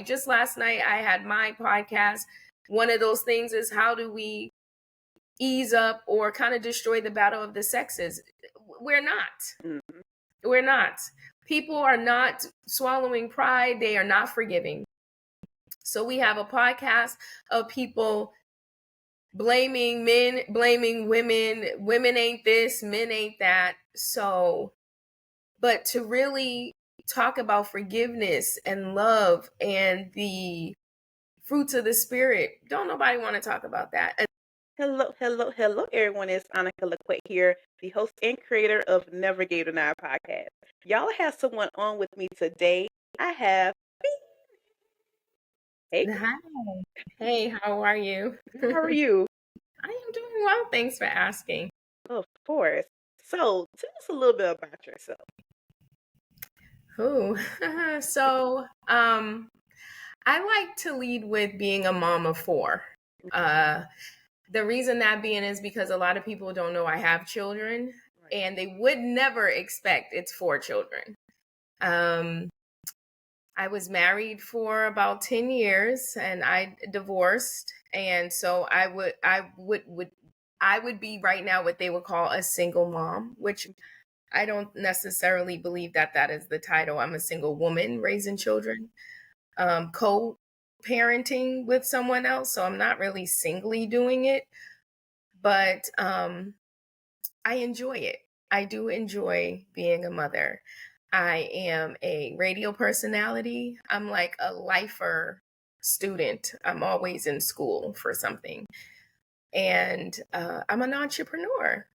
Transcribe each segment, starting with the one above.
Just last night, I had my podcast. One of those things is, how do we ease up or kind of destroy the battle of the sexes? We're not. Mhm. We're not. People are not swallowing pride. They are not forgiving. So we have a podcast of people blaming men, blaming women. Women ain't this, men ain't that. So, but to really talk about forgiveness and love and the fruits of the spirit, don't nobody want to talk about that. Hello, everyone. It's Annika LaQuette here, the host and creator of Never Gave Denied podcast. Y'all have someone on with me today. I have Hey, Hi. Hey, how are you? how are you? I am doing well. Thanks for asking. Of course. So, tell us a little bit about yourself. Ooh. So, I like to lead with being a mom of four. The reason that being is because a lot of people don't know I have children, and they would never expect it's four children. I was married for about 10 years and I divorced. And so I would be right now what they would call a single mom, which I don't necessarily believe that is the title. I'm a single woman raising children, co-parenting with someone else. So I'm not really singly doing it, but I enjoy it. I do enjoy being a mother. I am a radio personality. I'm like a lifer student. I'm always in school for something. And I'm an entrepreneur.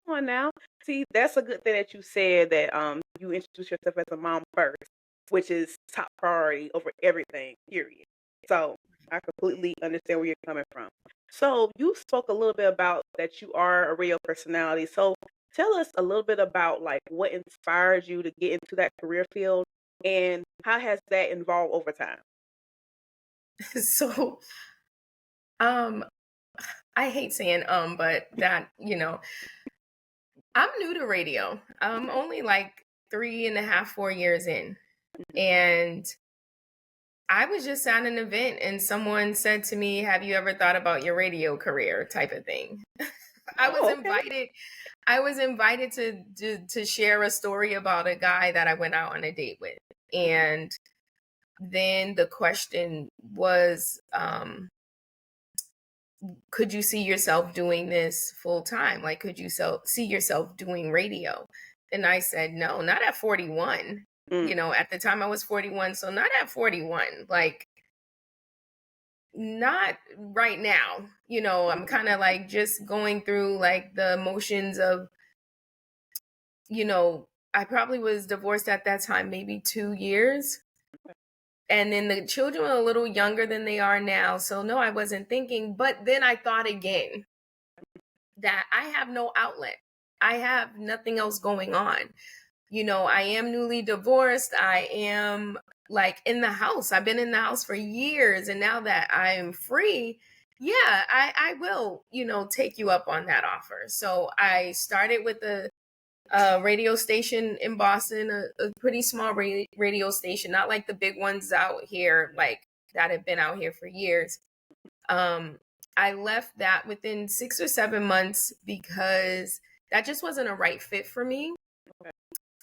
Come on now. See, that's a good thing that you said that you introduce yourself as a mom first, which is top priority over everything, period. So I completely understand where you're coming from. So you spoke a little bit about that you are a radio personality. So tell us a little bit about like what inspires you to get into that career field and how has that evolved over time? So um I hate saying but that, I'm new to radio. I'm only like 3.5, 4 years in. And I was just at an event and someone said to me, "Have you ever thought about your radio career?" type of thing. I was Oh, okay. invited. I was invited to share a story about a guy that I went out on a date with. And then the question was, could you see yourself doing this full time? Like, could you see yourself doing radio? And I said, no, not at 41. At the time I was 41. So not at 41. Like, not right now. I'm kind of like just going through like the motions of, I probably was divorced at that time, maybe 2 years. And then the children were a little younger than they are now. So no, I wasn't thinking. But then I thought again that I have no outlet. I have nothing else going on. I am newly divorced. I am like in the house. I've been in the house for years. And now that I am free, yeah, I will, take you up on that offer. So I started with a radio station in Boston, a pretty small radio station, not like the big ones out here, like that have been out here for years. I left that within 6 or 7 months because that just wasn't a right fit for me.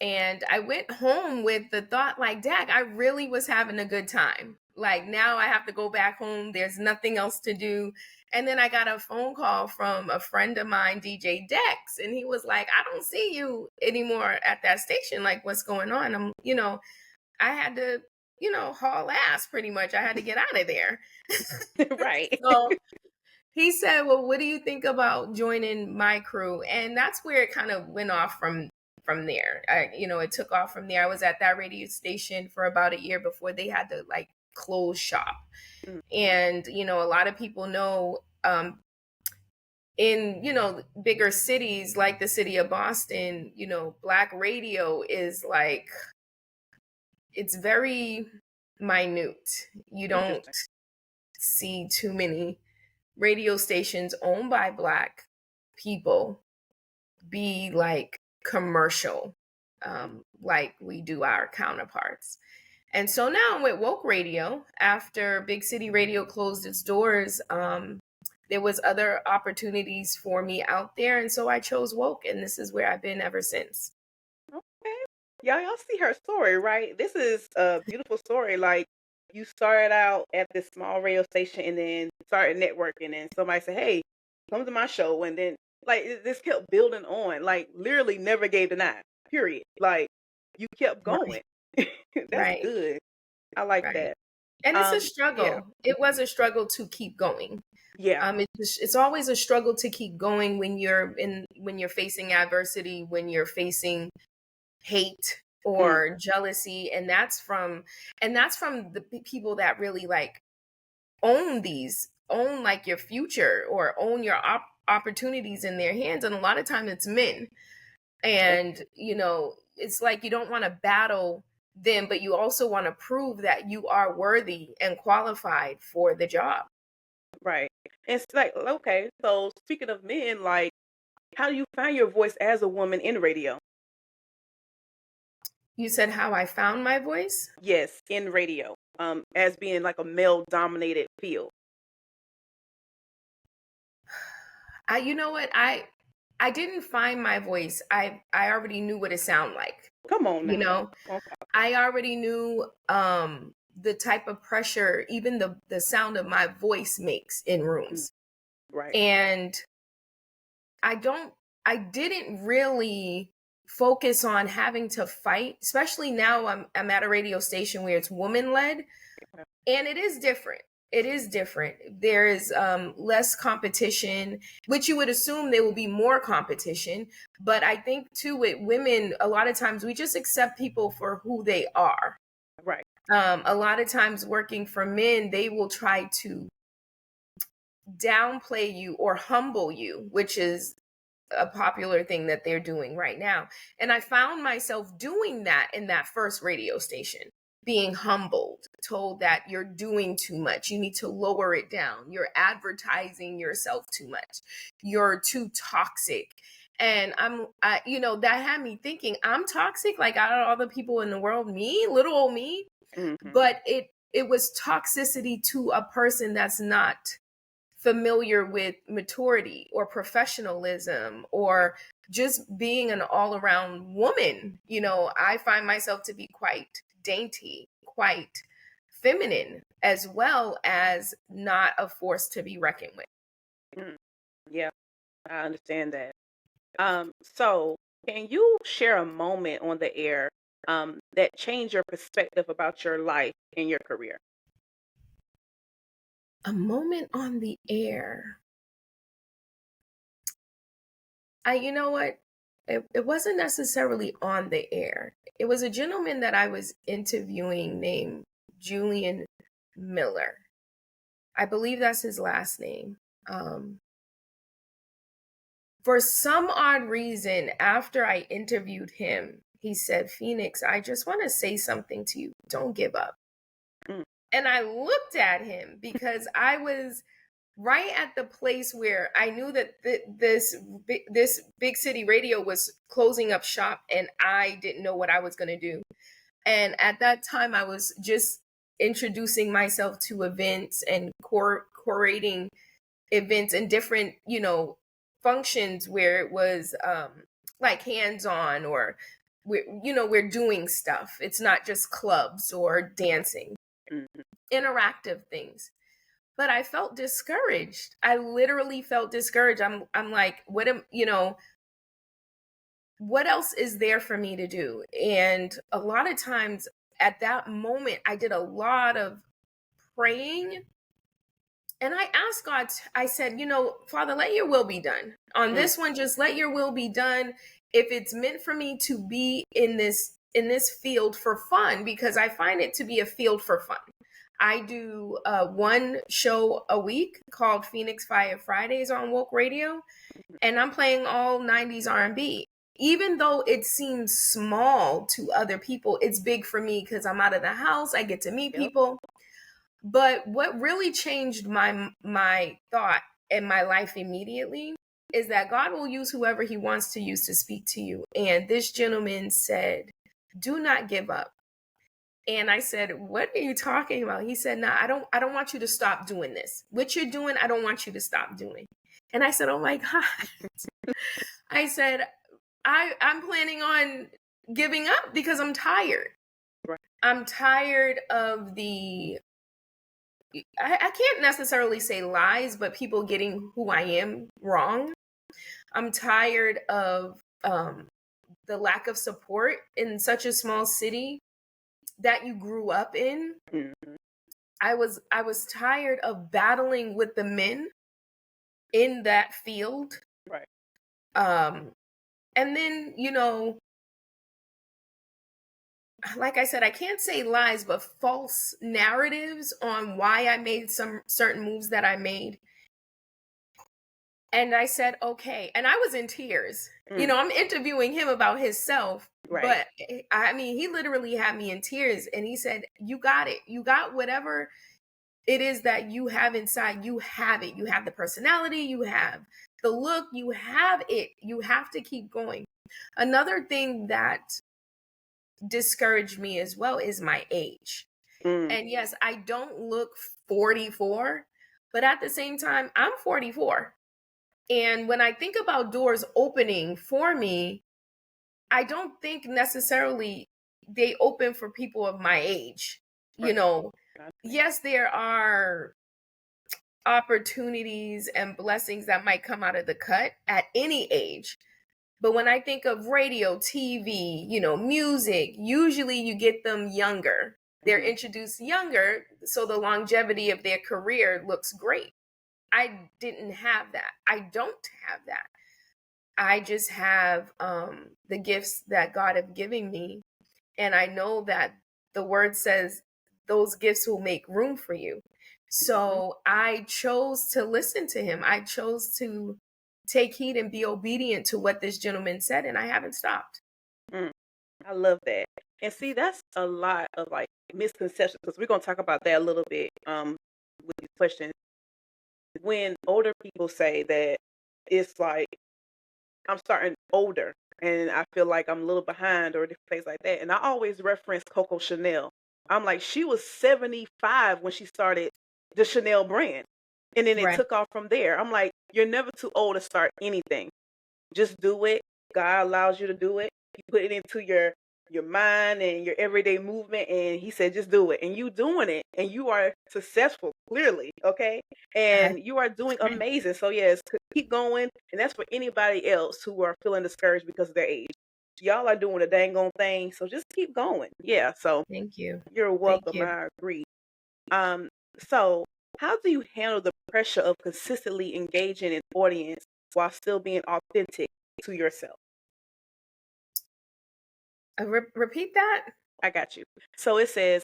And I went home with the thought like, Dag, I really was having a good time. Like now I have to go back home. There's nothing else to do. And then I got a phone call from a friend of mine, DJ Dex, and he was like, I don't see you anymore at that station. Like, what's going on? I had to, haul ass pretty much. I had to get out of there. Right. So he said, well, what do you think about joining my crew? And that's where it kind of went off from there. It took off from there. I was at that radio station for about a year before they had to like close shop. And, a lot of people know in, bigger cities like the city of Boston, Black radio is like, it's very minute. You don't see too many radio stations owned by Black people be like commercial, like we do our counterparts. And so now I'm with Woke Radio. After Big City Radio closed its doors, there was other opportunities for me out there, and so I chose Woke, and this is where I've been ever since. Okay. Y'all see her story, right? This is a beautiful story. Like, you started out at this small radio station and then started networking, and somebody said, "Hey, come to my show," and then like this kept building on. Like, literally never gave the nine. Period. Like, you kept going. Right, That's right, good. I like right. that. And it's a Yeah, struggle. It was a struggle to keep going. yeah. It's always a struggle to keep going when you're facing adversity, when you're facing hate Mm, or jealousy, and that's from the people that really like own like your future or own your opportunities in their hands, and a lot of time it's men. yeah, And it's like you don't want to battle them, but you also want to prove that you are worthy and qualified for the job. right. It's like, okay, so speaking of men, like, how do you find your voice as a woman in radio? You said how I found my voice. Yes, in radio, as being like a male dominated field. You know what, I didn't find my voice. I already knew what it sounded like. Come on you now. know Okay. I already knew the type of pressure, even the sound of my voice makes in Mm, rooms. right. And I don't I didn't really focus on having to fight, especially now I'm at a radio station where it's woman led, and it is different. It is different. There is less competition, which you would assume there will be more competition. But I think too, with women, a lot of times we just accept people for who they are. Right. A lot of times working for men, they will try to downplay you or humble you, which is a popular thing that they're doing right now. And I found myself doing that in that first radio station, being humbled, told that you're doing too much. You need to lower it down. You're advertising yourself too much. You're too toxic. And that had me thinking, I'm toxic, like out of all the people in the world, me, little old me. Hmm. But it was toxicity to a person that's not familiar with maturity or professionalism or just being an all around woman. I find myself to be quite dainty, quite feminine, as well as not a force to be reckoned with. Mm, yeah, I understand that. So can you share a moment on the air that changed your perspective about your life and your career? A moment on the air. You know what? It wasn't necessarily on the air. It was a gentleman that I was interviewing named Julian Miller. I believe that's his last name. Um, for some odd reason, after I interviewed him, he said, "Phoenix, I just want to say something to you. Don't give up." Mm, And I looked at him because I was right at the place where I knew that this big city radio was closing up shop, and I didn't know what I was going to do. And at that time, I was just introducing myself to events and curating events and different, functions where it was like hands on, or we're doing stuff. It's not just clubs or dancing, mhm. interactive things. But I felt discouraged. I literally felt discouraged. I'm like, what else is there for me to do? And a lot of times at that moment, I did a lot of praying. And I asked God, I said, Father, let your will be done. On Mm, this one, just let your will be done. If it's meant for me to be in this field for fun, because I find it to be a field for fun. I do one show a week called Phoenix Fyre Fridays on Woke Radio, and I'm playing all 90s R&B. Even though it seems small to other people, it's big for me because I'm out of the house. I get to meet yep. people. But what really changed my thought and my life immediately is that God will use whoever he wants to use to speak to you. And this gentleman said, "Do not give up." And I said, "What are you talking about?" He said, "No, I don't want you to stop doing this. What you're doing, I don't want you to stop doing." And I said, "Oh my God." I said, I'm planning on giving up because I'm tired. Right. I'm tired of I can't necessarily say lies, but people getting who I am wrong. I'm tired of the lack of support in such a small city that you grew up in. Mm-hmm. I was tired of battling with the men in that field. Right. And then, like I said, I can't say lies, but false narratives on why I made some certain moves that I made. And I said, okay. And I was in tears. I'm interviewing him about himself, Right. but I mean, he literally had me in tears. And he said, "You got it. You got whatever it is that you have inside. You have it. You have the personality. You have the look. You have it. You have to keep going." Another thing that discouraged me as well is my age. And yes, I don't look 44, but at the same time, I'm 44. And when I think about doors opening for me, I don't think necessarily they open for people of my age. Right. Yes, there are opportunities and blessings that might come out of the cut at any age. But when I think of radio, TV, music, usually you get them younger. They're introduced younger, so the longevity of their career looks great. I didn't have that. I don't have that. I just have the gifts that God have given me. And I know that the word says those gifts will make room for you. So I chose to listen to him. I chose to take heed and be obedient to what this gentleman said, and I haven't stopped. I love that. And see, that's a lot of like misconceptions because we're going to talk about that a little bit with these questions. When older people say that it's like, I'm starting older and I feel like I'm a little behind or different things like that. And I always reference Coco Chanel. I'm like, she was 75 when she started the Chanel brand. And then it Right. took off from there. I'm like, you're never too old to start anything. Just do it. God allows you to do it. You put it into your mind and your everyday movement, and he said just do it, and you doing it, and you are successful, clearly, okay, and you are doing amazing. So yes, keep going. And that's for anybody else who are feeling discouraged because of their age. Y'all are doing a dang on thing, so just keep going. Yeah, so Thank you. you're Thank welcome. you. I agree. So how do you handle the pressure of consistently engaging an audience while still being authentic to yourself? Repeat that. I got you. So it says,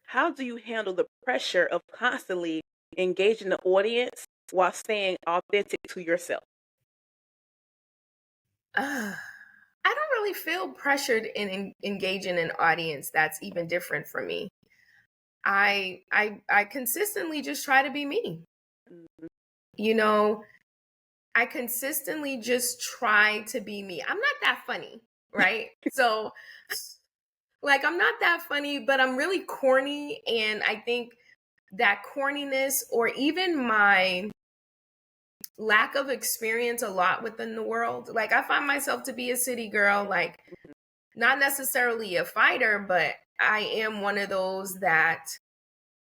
how do you handle the pressure of constantly engaging the audience while staying authentic to yourself? I don't really feel pressured in engaging an audience that's even different from me. I consistently just try to be me. Mhm. I consistently just try to be me. I'm not that funny, right? So, like, I'm not that funny, but I'm really corny. And I think that corniness or even my lack of experience a lot within the world, like, I find myself to be a city girl, like, not necessarily a fighter, but I am one of those that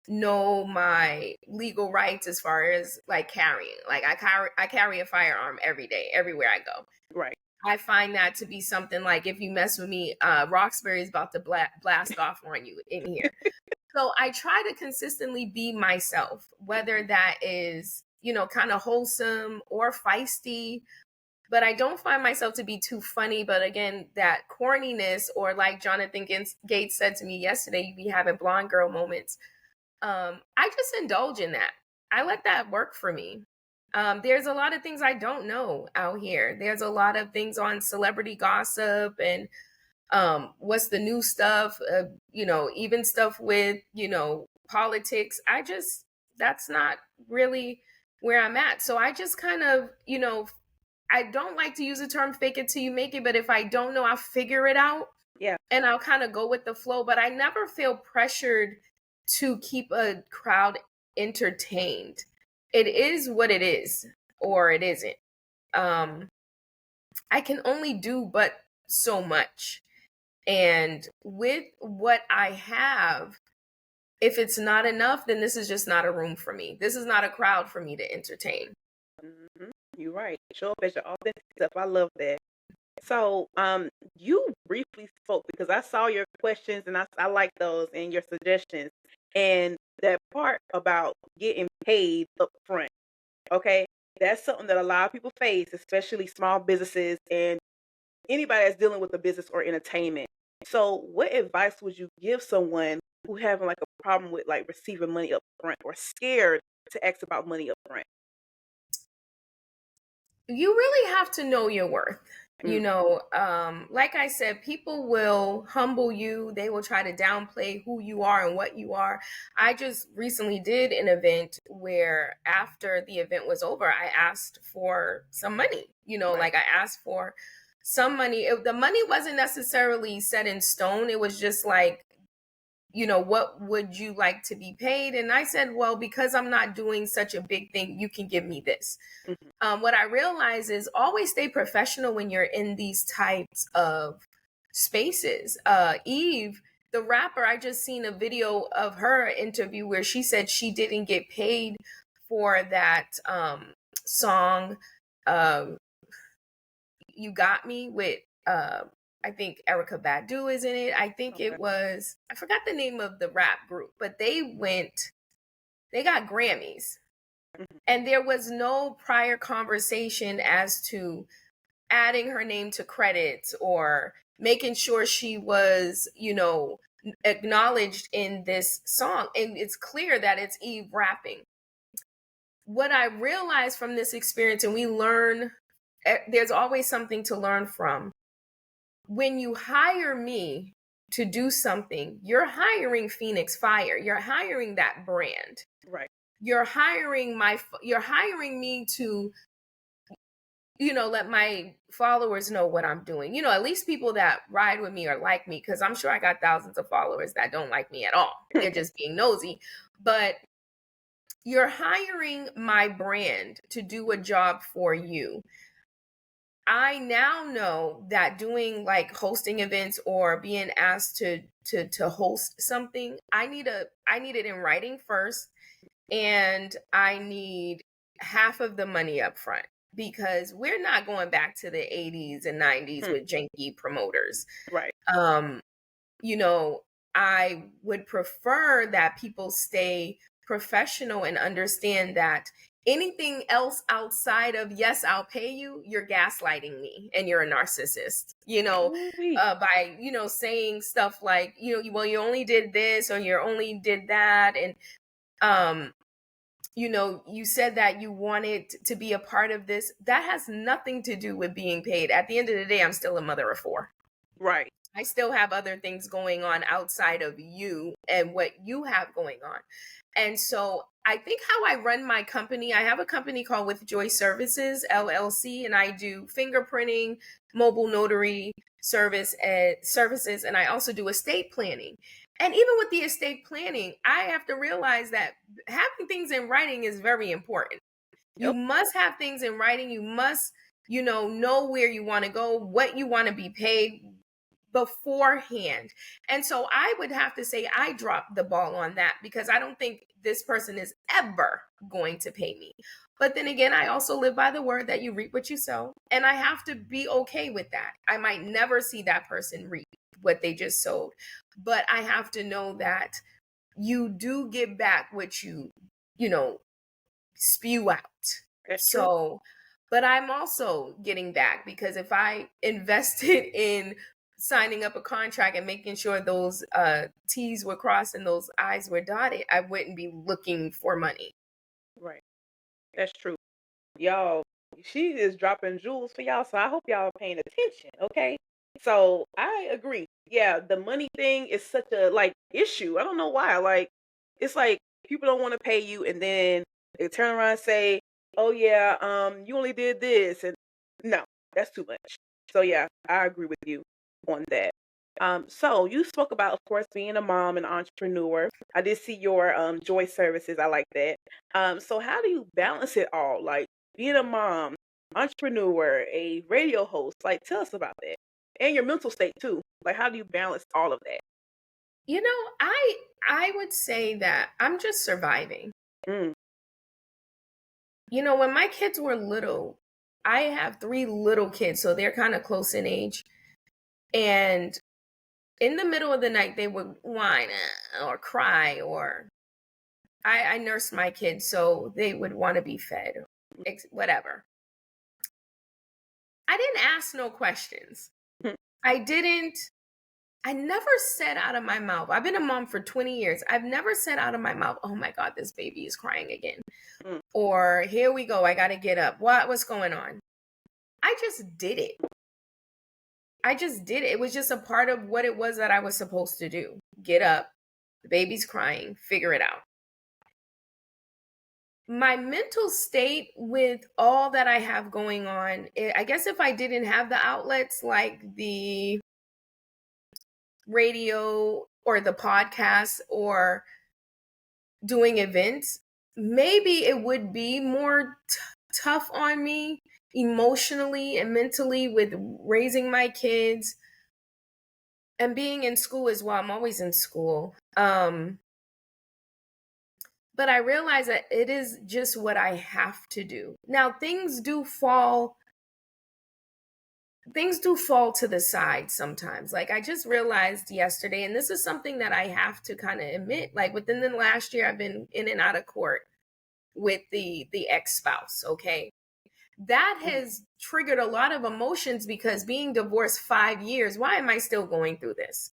know my legal rights as far as like carrying. Like I carry a firearm every day, everywhere I go. Right. I find that to be something like if you mess with me, Roxbury is about to blast off on you in here. So I try to consistently be myself, whether that is, kind of wholesome or feisty, but I don't find myself to be too funny. But again, that corniness, or like Jonathan Gates said to me yesterday, you be having blonde girl moments. I just indulge in that. I let that work for me. There's a lot of things I don't know out here. There's a lot of things on celebrity gossip and what's the new stuff, even stuff with, politics. That's not really where I'm at. So I just kind of, I don't like to use the term fake it till you make it, but if I don't know, I'll figure it out. Yeah. and I'll kind of go with the flow, but I never feel pressured to keep a crowd entertained. It is what it is, or it isn't. Um, I can only do but so much. And with what I have, if it's not enough, then this is just not a room for me. This is not a crowd for me to entertain. You're right. Show up as your authentic self. I love that. So, you briefly spoke because I saw your questions and I like those and your suggestions and that part about getting paid up front. Okay, that's something that a lot of people face, especially small businesses and anybody that's dealing with the business or entertainment. So, what advice would you give someone who having like a problem with like receiving money up front or scared to ask about money up front? You really have to know your worth. Mm, Like I said, people will humble you. They will try to downplay who you are and what you are. I just recently did an event where after the event was over, I asked for some money. right. Like I asked for some money. The money wasn't necessarily set in stone. It was just like, what would you like to be paid? And I said, well, because I'm not doing such a big thing, you can give me this. Mhm. What I realize is always stay professional when you're in these types of spaces. Eve, the rapper, I just seen a video of her interview where she said she didn't get paid for that song, uh, You Got Me with I think Erica Badu is in it. I think Okay. it was, I forgot the name of the rap group, but they got Grammys. Mhm. And there was no prior conversation as to adding her name to credits or making sure she was, acknowledged in this song. And it's clear that it's Eve rapping. What I realized from this experience, and we learn, there's always something to learn from. When you hire me to do something, you're hiring Phoenix Fyre. You're hiring that brand. Right. You're hiring me to, let my followers know what I'm doing. At least people that ride with me or like me, because I'm sure I got thousands of followers that don't like me at all. They're just being nosy. But you're hiring my brand to do a job for you. I now know that doing like hosting events or being asked to host something, I need it in writing first, and I need half of the money up front because we're not going back to the 80s and 90s Hmm. with janky promoters. Right. Um, you know, I would prefer that people stay professional and understand that anything else outside of, yes, I'll pay you, you're gaslighting me and you're a narcissist, Ooh-wee. by, saying stuff like, well, you only did this or you only did that. And, um, you said that you wanted to be a part of this. That has nothing to do with being paid. At the end of the day, I'm still a mother of four. Right. I still have other things going on outside of you and what you have going on. And so I think how I run my company, I have a company called With Joy Services, LLC, and I do fingerprinting, mobile notary services, and I also do estate planning. And even with the estate planning, I have to realize that having things in writing is very important. You Yep. must have things in writing. You must, know where you want to go, what you want to be paid beforehand. And so I would have to say I dropped the ball on that because I don't think this person is ever going to pay me. But then again, I also live by the word that you reap what you sow. And I have to be okay with that. I might never see that person reap what they just sowed. But I have to know that you do get back what you know, spew out. That's true. So, but I'm also getting back because if I invested in signing up a contract and making sure those T's were crossed and those I's were dotted, I wouldn't be looking for money. Right. That's true. Y'all, she is dropping jewels for y'all, so I hope y'all are paying attention, okay? So I agree. Yeah, the money thing is such a like issue. I don't know why. Like, it's like people don't want to pay you, and then they turn around and say, "Oh yeah, you only did this," and no, that's too much. So yeah, I agree with you on that. So you spoke about, of course, being a mom and entrepreneur. I did see your joy services. I like that. So how do you balance it all? Like being a mom, entrepreneur, a radio host. Like tell us about that. And your mental state too. Like how do you balance all of that? You know, I would say that I'm just surviving. Mm, You know, when my kids were little, I have three little kids, so they're kind of close in age. And in the middle of the night, they would whine or cry, or I nursed my kids, so they would want to be fed, whatever. I didn't ask no questions. mm, I didn't, I never said out of my mouth, I've been a mom for 20 years. I've never said out of my mouth, oh my God, this baby is crying again. mm, Or here we go, I got to get up. What's going on? I just did it. I just did it. It was just a part of what it was that I was supposed to do. Get up. The baby's crying. Figure it out. My mental state with all that I have going on, I guess if I didn't have the outlets like the radio or the podcast or doing events, maybe it would be more tough on me emotionally and mentally with raising my kids and being in school as well. I'm always in school. But I realize that it is just what I have to do. Now things do fall to the side sometimes. Like I just realized yesterday, and this is something that I have to kind of admit, like within the last year I've been in and out of court with the ex-spouse, okay? That mm, has triggered a lot of emotions because being divorced 5 years, why am I still going through this?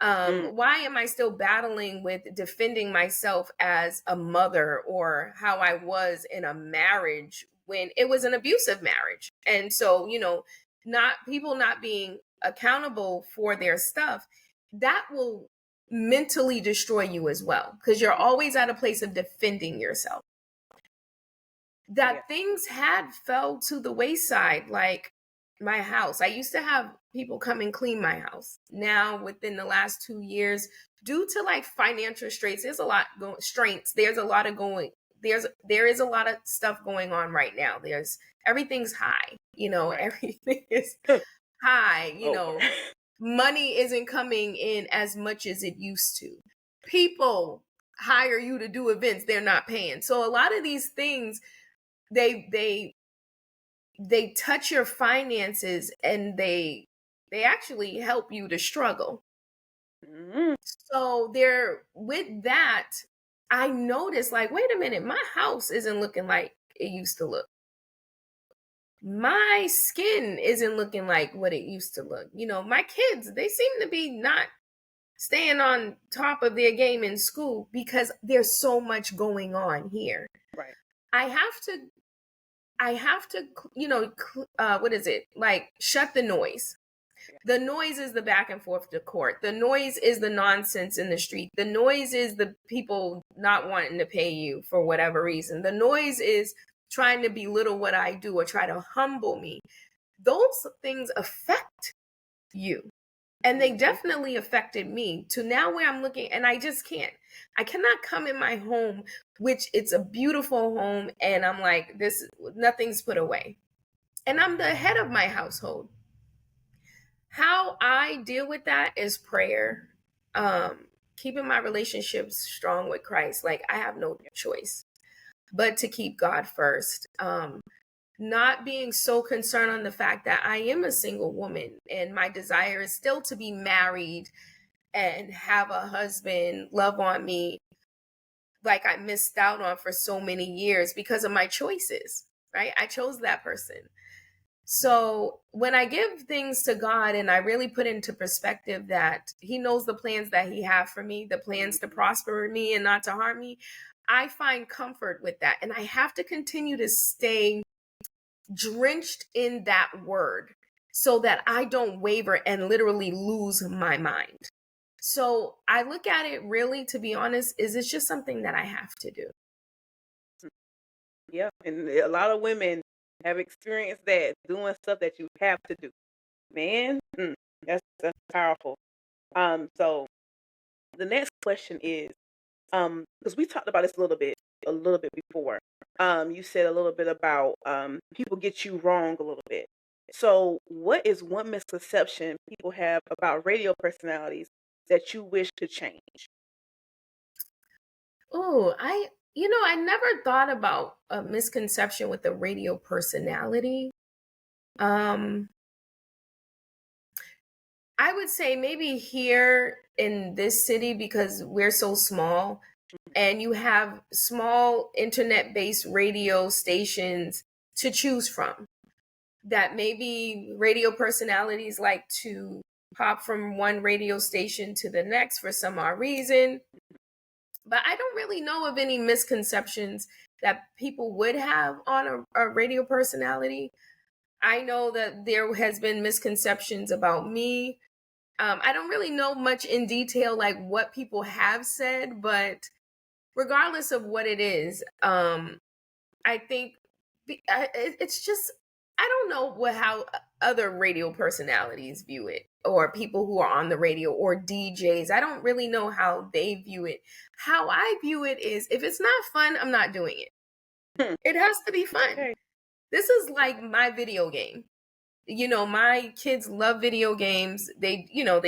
mm. Why am I still battling with defending myself as a mother or how I was in a marriage when it was an abusive marriage? And so, not people not being accountable for their stuff, that will mentally destroy you as well because you're always at a place of defending yourself. Yeah. That things had fell to the wayside, like my house. I used to have people come and clean my house. Now, within the last 2 years, due to like financial straits, there's a lot going strains. There's a lot of going. There is a lot of stuff going on right now. Everything's high. Right. Everything is high. Oh. Money isn't coming in as much as it used to. People hire you to do events, they're not paying. So a lot of these things they they touch your finances and they actually help you to struggle. Mm, So there with that, I noticed like, wait a minute, my house isn't looking like it used to look. My skin isn't looking like what it used to look. My kids, they seem to be not staying on top of their game in school because there's so much going on here. right. I have to what is it? Like shut the noise. Yeah. The noise is the back and forth to court. The noise is the nonsense in the street. The noise is the people not wanting to pay you for whatever reason. The noise is trying to belittle what I do or try to humble me. Those things affect you. And they Mhm. definitely affected me to now where I'm looking and I just can't. I cannot come in my home, which it's a beautiful home, and I'm like, nothing's put away. And I'm the head of my household. How I deal with that is prayer. Keeping my relationships strong with Christ. Like I have no choice but to keep God first. Not being so concerned on the fact that I am a single woman and my desire is still to be married and have a husband love on me like I missed out on for so many years because of my choices, right? I chose that person. So when I give things to God and I really put into perspective that He knows the plans that He have for me, the plans to prosper me and not to harm me, I find comfort with that. And I have to continue to stay drenched in that word so that I don't waver and literally lose my mind. So I look at it really, to be honest, is it's just something that I have to do. Yeah, and a lot of women have experienced that doing stuff that you have to do. Man, that's powerful. So the next question is, because we talked about this a little bit before. You said a little bit about people get you wrong a little bit. So, what is one misconception people have about radio personalities that you wish to change? Oh, I never thought about a misconception with the radio personality. Um, I would say maybe here in this city, because we're so small and you have small internet-based radio stations to choose from, that maybe radio personalities like to pop from one radio station to the next for some odd reason. But I don't really know of any misconceptions that people would have on a radio personality. I know that there has been misconceptions about me. I don't really know much in detail, like what people have said, but regardless of what it is, I think it's just, I don't know how other radio personalities view it, or people who are on the radio, or DJs. I don't really know how they view it. How I view it is, if it's not fun, I'm not doing it. Hmm. It has to be fun. Okay. This is like my video game. My kids love video games. They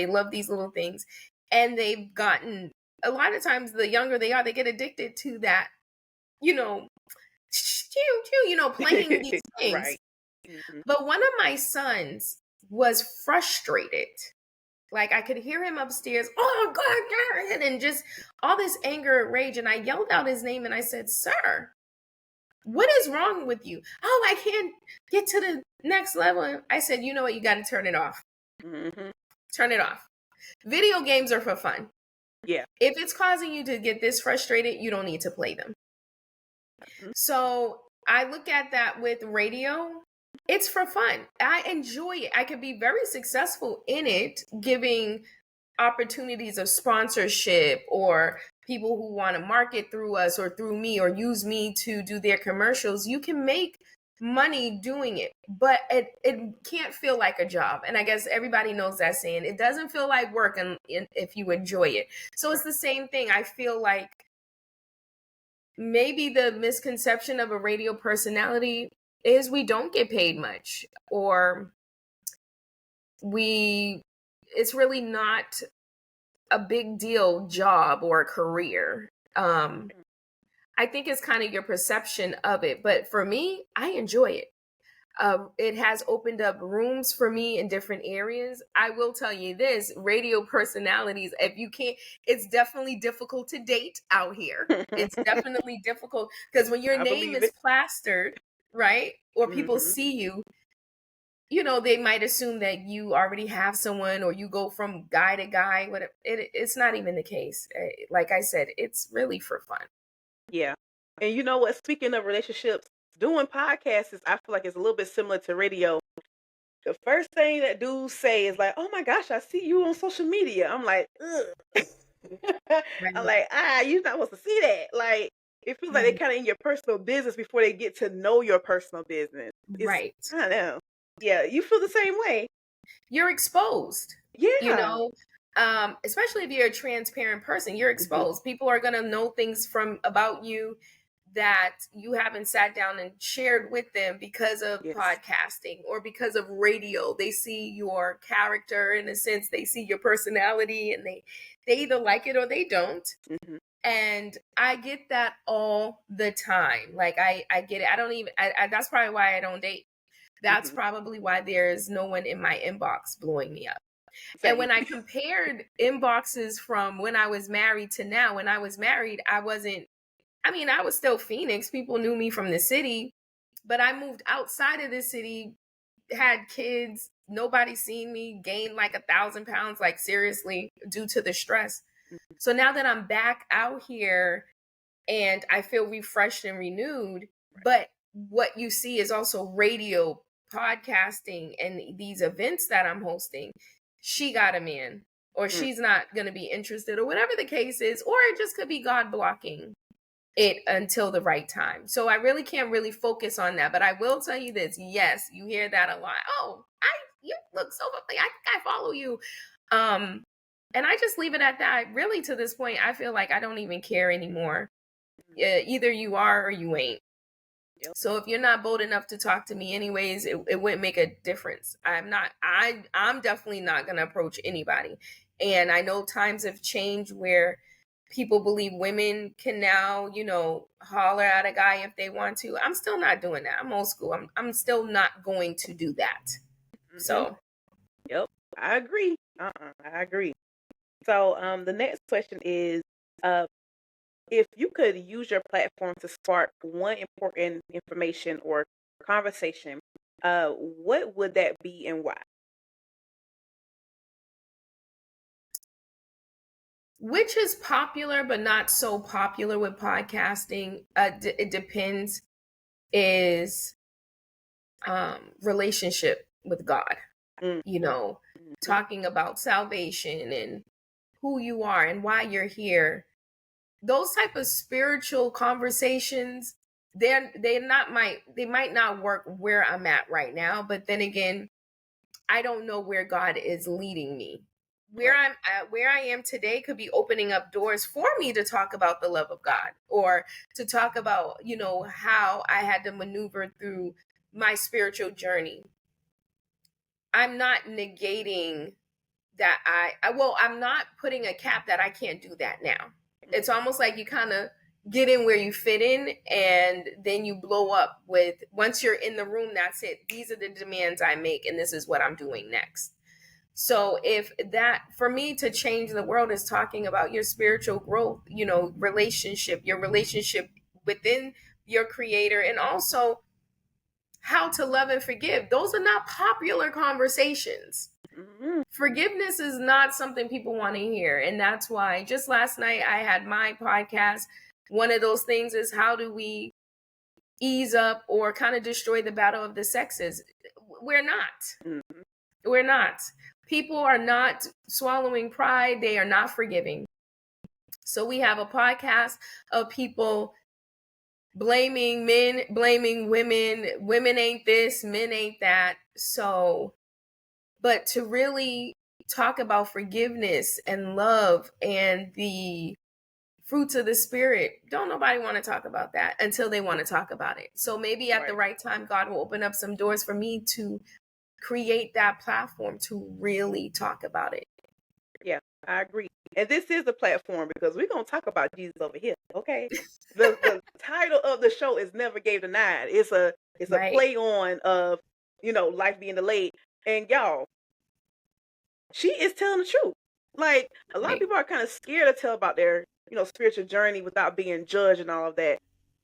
love these little things. And they've gotten, a lot of times, the younger they are, they get addicted to that, you know, playing these things. Right. Mhm. But one of my sons was frustrated. Like, I could hear him upstairs, oh God, and just all this anger and rage. And I yelled out his name and I said, "Sir, what is wrong with you?" "Oh, I can't get to the next level." I said, "You know what? You got to turn it off. Mhm. Turn it off. Video games are for fun. Yeah. If it's causing you to get this frustrated, you don't need to play them." Mhm. So I look at that with radio. It's for fun. I enjoy it. I could be very successful in it, giving opportunities of sponsorship, or people who want to market through us or through me, or use me to do their commercials. You can make money doing it, but it can't feel like a job. And I guess everybody knows that saying. It doesn't feel like work if you enjoy it. So it's the same thing. I feel like maybe the misconception of a radio personality is we don't get paid much, or it's really not a big deal job or career. I think it's kind of your perception of it. But for me, I enjoy it. It has opened up rooms for me in different areas. I will tell you this, radio personalities, if you can't, it's definitely difficult to date out here. It's definitely difficult because when your I name believe is it. plastered, right? Or people Mhm. see you, they might assume that you already have someone, or you go from guy to guy. It's not even the case. Like I said, it's really for fun. Yeah. And you know what? Speaking of relationships, doing podcasts is, I feel like, it's a little bit similar to radio. The first thing that dudes say is like, "Oh my gosh, I see you on social media." I'm like, ugh. I'm Right. like, you're not supposed to see that. Like, it feels like they're Right. kind of in your personal business before they get to know your personal business. It's, Right. I don't know. Yeah, you feel the same way. You're exposed, you Yeah. know, especially if you're a transparent person. You're Mhm. exposed. People are going to know things from about you that you haven't sat down and shared with them because of Yes. podcasting or because of radio. They see your character, in a sense. They see your personality, and they either like it or they don't. Mhm. And I get that all the time. Like, I get it. I don't even that's probably why I don't date. That's Mhm. probably why there's no one in my inbox blowing me up. And Same. when I compared inboxes from when I was married to now, when I was married, I was still Phoenix. People knew me from the city, but I moved outside of the city, had kids, nobody seen me, gained like 1,000 pounds, like seriously, due to the stress. Mhm. So now that I'm back out here and I feel refreshed and renewed, but what you see is also radio, podcasting, and these events that I'm hosting. She got a man, or Mm. she's not going to be interested, or whatever the case is, or it just could be God blocking it until the right time. So I really can't really focus on that. But I will tell you this: yes, you hear that a lot. "Oh, you look so lovely. I think I follow you." And I just leave it at that. Really, to this point, I feel like I don't even care anymore. Either you are or you ain't. Yep. So if you're not bold enough to talk to me anyways, it wouldn't make a difference. I'm definitely not gonna approach anybody. And I know times have changed where people believe women can now, holler at a guy if they want to. I'm still not doing that. I'm old school. I'm still not going to do that. Mm-hmm. So yep, I agree. I agree. So the next question is, if you could use your platform to spark one important information or conversation, what would that be and why? which is popular but not so popular with podcasting, it depends, is relationship with God. Mm. Talking about salvation and who you are and why you're here. Those type of spiritual conversations, they might not work where I'm at right now, but then again, I don't know where God is leading me. Where I am today could be opening up doors for me to talk about the love of God, or to talk about, how I had to maneuver through my spiritual journey. I'm not negating that I'm not putting a cap that I can't do that now. It's almost like you kind of get in where you fit in, and then you blow up with, once you're in the room, that's it. These are the demands I make, and this is what I'm doing next. So if that, for me, to change the world is talking about your spiritual growth, your relationship within your creator, and also how to love and forgive. Those are not popular conversations. Mm-hmm. Forgiveness is not something people want to hear. And that's why just last night I had my podcast. One of those things is, how do we ease up or kind of destroy the battle of the sexes? We're not. Mm-hmm. We're not. People are not swallowing pride. They are not forgiving. So we have a podcast of people blaming men, blaming women. Women ain't this, men ain't that. So, but to really talk about forgiveness and love and the fruits of the spirit, don't nobody want to talk about that until they want to talk about it. So maybe at the right time, God will open up some doors for me to create that platform to really talk about it. Yeah, I agree. And this is a platform because we're gonna talk about Jesus over here. Okay. The title of the show is Never Gave Denied. It's a Right. play on of, life being delayed. And y'all, she is telling the truth. Like, a lot of people are kind of scared to tell about their, spiritual journey without being judged and all of that.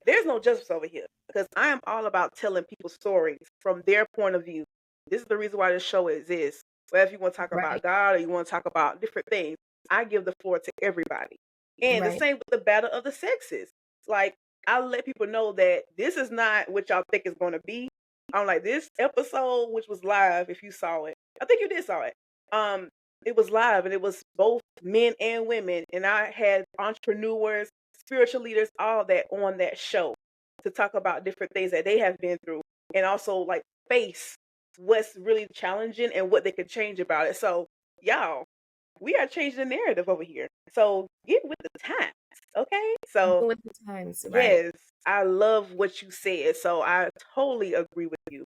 There's no justice over here because I am all about telling people stories from their point of view. This is the reason why this show exists. Whether if you want to talk about God or you want to talk about different things, I give the floor to everybody. And the same with the battle of the sexes. Like, I let people know that this is not what y'all think it's going to be. I'm like, this episode, which was live, if you saw it, I think you did saw it. It was live, and it was both men and women, and I had entrepreneurs, spiritual leaders, all that on that show to talk about different things that they have been through, and also like face what's really challenging and what they could change about it. So, y'all, we are changing the narrative over here. So get with the times, okay? So with the times, yes, I love what you said. So I totally agree with you.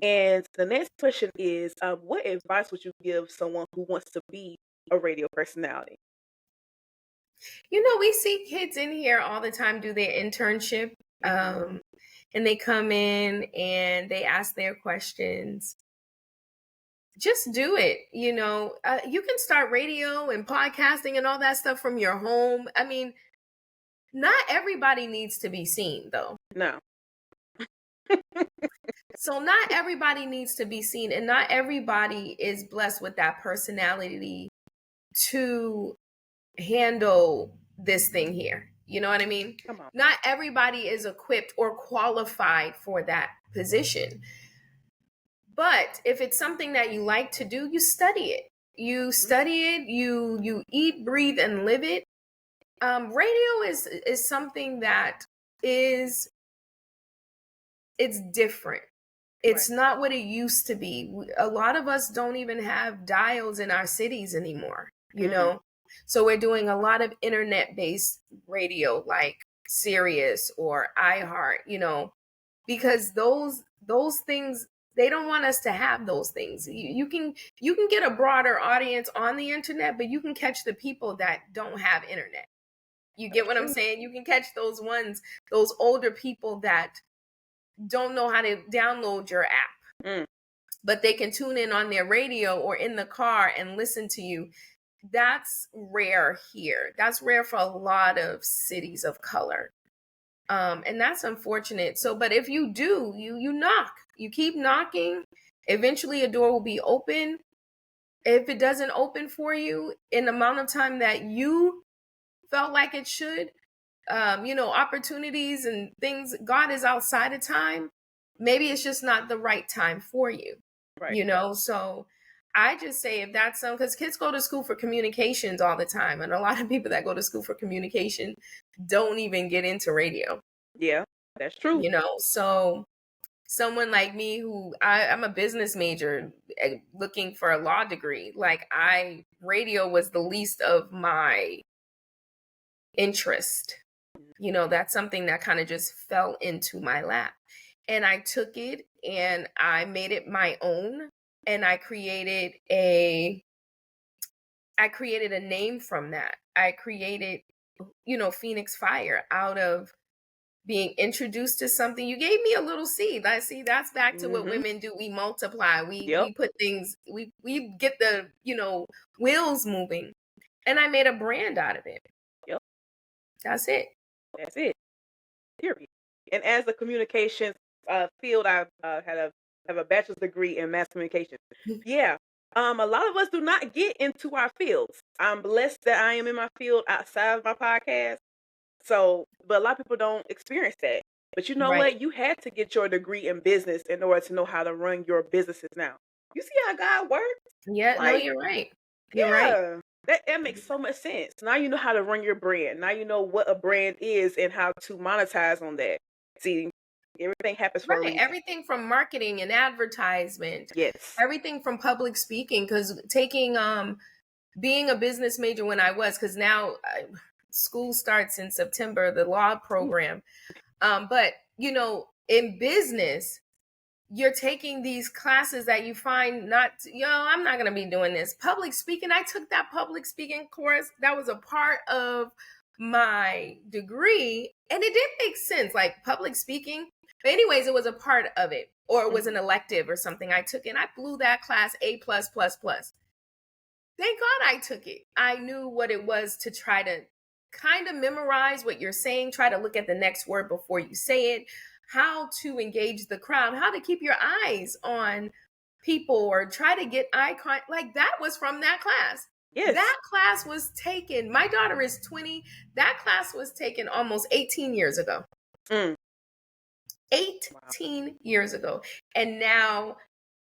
And the next question is, what advice would you give someone who wants to be a radio personality? We see kids in here all the time do their internship, and they come in and they ask their questions. Just do it. You can start radio and podcasting and all that stuff from your home. I mean, not everybody needs to be seen, though. No. So not everybody needs to be seen, and not everybody is blessed with that personality to handle this thing here. You know what I mean? Come on. Not everybody is equipped or qualified for that position. But if it's something that you like to do, you study it. You study it, you eat, breathe, and live it. Radio is something that it's different. It's not what it used to be. A lot of us don't even have dials in our cities anymore. you know. So we're doing a lot of internet-based radio like Sirius or iHeart, because those things, they don't want us to have those things. You can get a broader audience on the internet, but you can catch the people that don't have internet. You get what I'm saying? You can catch those ones, those older people that don't know how to download your app, but they can tune in on their radio or in the car and listen to you. That's rare here. That's rare for a lot of cities of color. And that's unfortunate. So, but if you do, you knock, you keep knocking, eventually a door will be open. If it doesn't open for you in the amount of time that you felt like it should, opportunities and things, God is outside of time. Maybe it's just not the right time for you, So I just say, if that's because kids go to school for communications all the time. And a lot of people that go to school for communication don't even get into radio. Yeah, that's true. So someone like me who I'm a business major looking for a law degree, radio was the least of my interest. That's something that kind of just fell into my lap. And I took it and I made it my own. And I created a name from that. I created, Phoenix Fyre out of being introduced to something. You gave me a little seed. That's back to what women do. We multiply. We put things, we get the, wheels moving. And I made a brand out of it. Yep. That's it. Period. And as a communications field, I have a bachelor's degree in mass communication. Yeah. A lot of us do not get into our fields. I'm blessed that I am in my field outside of my podcast. So, but a lot of people don't experience that. But you know what? You had to get your degree in business in order to know how to run your businesses now. You see how God works? Yeah, no, you're right. You're right. That makes so much sense. Now you know how to run your brand. Now you know what a brand is and how to monetize on that. See, everything happens for a reason. Everything from marketing and advertisement. Yes. Everything from public speaking, because taking being a business major when I was, because now school starts in September, the law program. But in business, you're taking these classes that you find not, I'm not going to be doing this. Public speaking, I took that public speaking course. That was a part of my degree. And it did make sense, like public speaking. But anyways, it was a part of it, or it was an elective or something I took. And I blew that class A+++. Thank God I took it. I knew what it was to try to kind of memorize what you're saying, try to look at the next word before you say it, how to engage the crowd, how to keep your eyes on people, or try to get eye contact. Like, that was from that class. Yes. That class was taken. My daughter is 20. That class was taken almost 18 years ago. 18 years ago. And now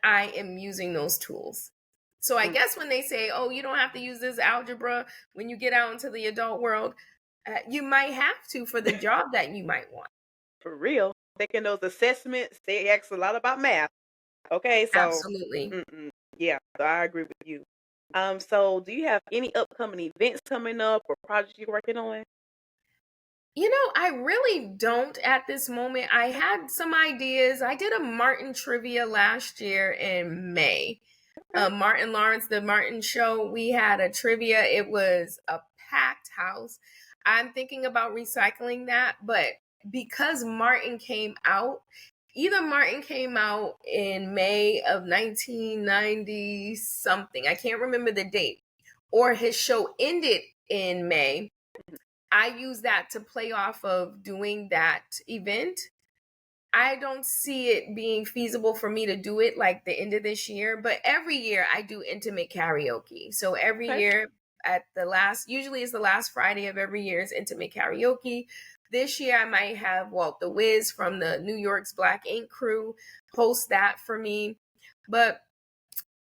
I am using those tools. So I guess when they say, oh, you don't have to use this algebra when you get out into the adult world, you might have to for the job that you might want. For real. Taking those assessments, they ask a lot about math. Okay, so absolutely. Yeah, so I agree with you. So do you have any upcoming events coming up or projects you're working on? I really don't at this moment. I had some ideas. I did a Martin trivia last year in May. Martin Lawrence, the Martin show, we had a trivia. It was a packed house. I'm thinking about recycling that, but because Martin came out, either Martin came out in May of 1990 something, I can't remember the date, or his show ended in May. I use that to play off of doing that event. I don't see it being feasible for me to do it like the end of this year, but every year I do intimate karaoke. So every year at usually it's the last Friday of every year is intimate karaoke. This year I might have Walt the Wiz from the New York's Black Ink crew host that for me. But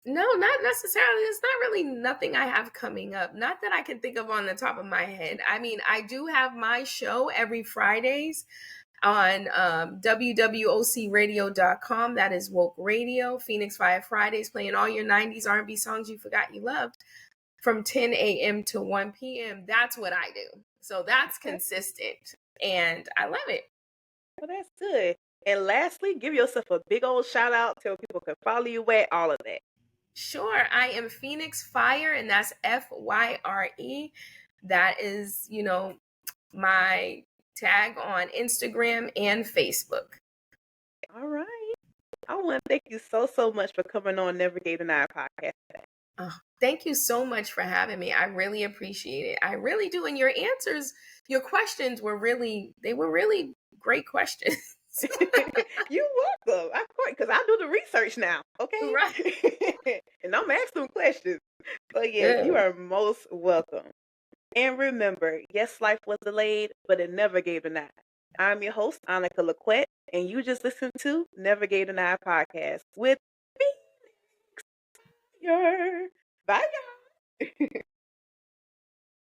no, not necessarily. It's not really nothing I have coming up. Not that I can think of on the top of my head. I mean, I do have my show every Fridays on wwocradio.com. That is Woke Radio, Phoenix Fyre Fridays, playing all your 90s R&B songs you forgot you loved. from 10 a.m. to 1 p.m. That's what I do. So that's Okay. consistent and I love it. Well, that's good. And lastly, give yourself a big old shout out. Tell people can follow you at all of that. Sure, I am Phoenix Fyre, and that's Fyre. That is, my tag on Instagram and Facebook. All right. I want to thank you so much for coming on Never Gave Denied podcast today. Oh, thank you so much for having me. I really appreciate it. I really do. And your answers, your questions were really great questions. You're welcome. Of course, because I do the research now. Okay. Right. And I'm asking questions. So yes, you Good. are most welcome. And remember, yes, life was delayed, but it never gave denied. I'm your host, Annika Laquette, and you just listened to Never Gave Denied podcast with Phoenix Fyre. Bye, y'all.